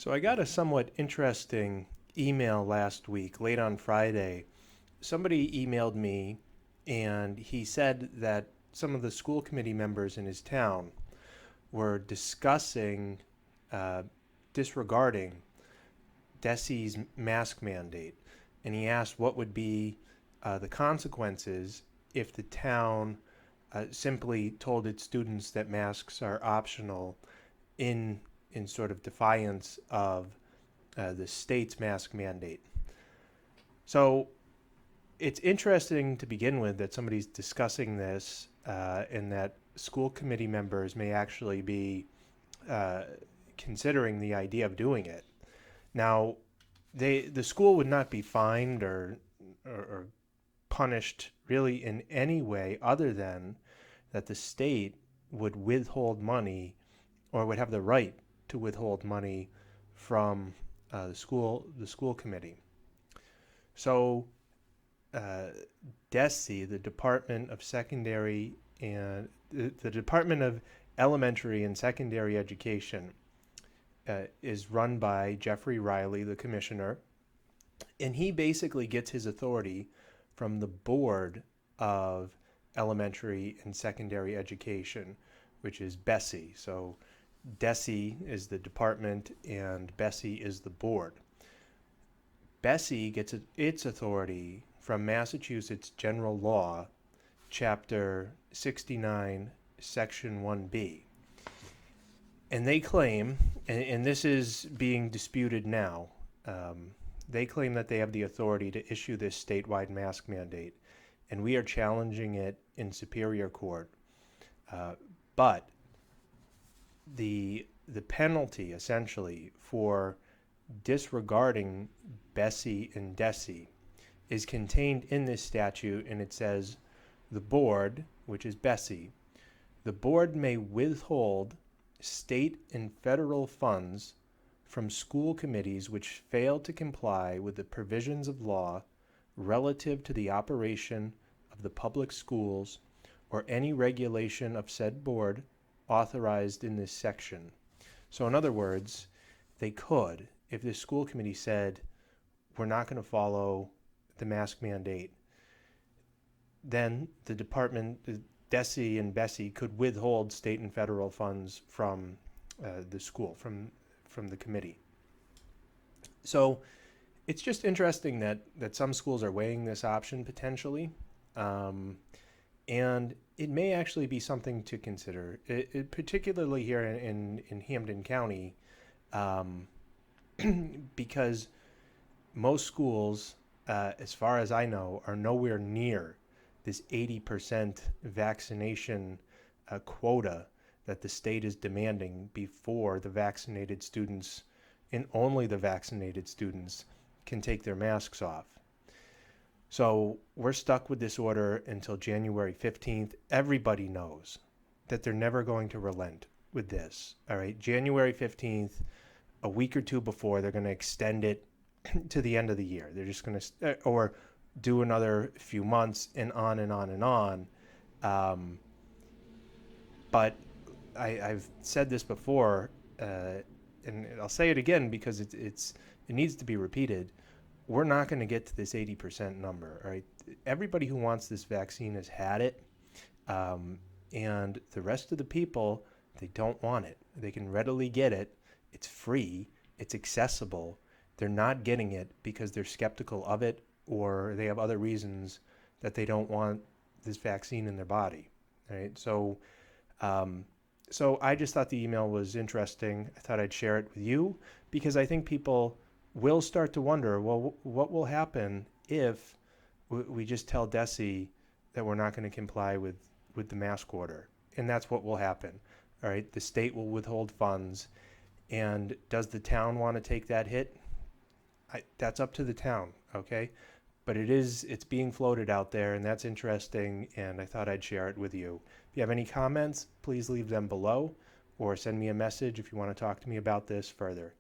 So I got a somewhat interesting email last week, late on Friday. Somebody emailed me and he said that some of the school committee members in his town were discussing uh, disregarding DESE's mask mandate. And he asked what would be the consequences if the town simply told its students that masks are optional in in sort of defiance of the state's mask mandate. So it's interesting to begin with that somebody's discussing this and that school committee members may actually be uh, considering the idea of doing it. Now, the school would not be fined or punished really in any way other than that the state would withhold money or would have the right to withhold money from the school committee. So uh, DESE, the Department of Secondary and the Department of Elementary and Secondary Education, is run by Jeffrey Riley, the commissioner, and he basically gets his authority from the Board of Elementary and Secondary Education, which is BESE. So DESE is the department and BESE is the board. BESE gets its authority from Massachusetts General Law, Chapter 69, Section 1B. And they claim, and this is being disputed now, they claim that they have the authority to issue this statewide mask mandate, and we are challenging it in Superior Court. But the penalty essentially for disregarding BESE and DESE is contained in this statute, and it says the board, which is BESE, the board may withhold state and federal funds from school committees which fail to comply with the provisions of law relative to the operation of the public schools or any regulation of said board authorized in this section. So in other words, they could, if the school committee said, we're not going to follow the mask mandate, then the department, the DESE and BESE, could withhold state and federal funds from the school, from the committee. So it's just interesting that some schools are weighing this option potentially. And it may actually be something to consider, particularly here in Hampden County, because most schools, as far as I know, are nowhere near this 80% vaccination quota that the state is demanding before the vaccinated students, and only the vaccinated students, can take their masks off. So we're stuck with this order until January 15th. Everybody knows that they're never going to relent with this. All right, January 15th, a week or two before, they're going to extend it to the end of the year. They're just going to, or do another few months and on and on and on. But I've said this before, and I'll say it again because it needs to be repeated. We're not going to get to this 80% number. All right, everybody who wants this vaccine has had it, and the rest of the people, they don't want it. They can readily get it. It's free. It's accessible. They're not getting it because they're skeptical of it, or they have other reasons that they don't want this vaccine in their body. Right? So I just thought the email was interesting. I thought I'd share it with you because I think people will start to wonder, well, what will happen if we just tell DESE that we're not going to comply with the mask order? And that's what will happen. All right, the state will withhold funds. And does the town want to take that hit? That's up to the town, okay? But it's being floated out there, and that's interesting, and I thought I'd share it with you. If you have any comments, please leave them below, or send me a message if you want to talk to me about this further.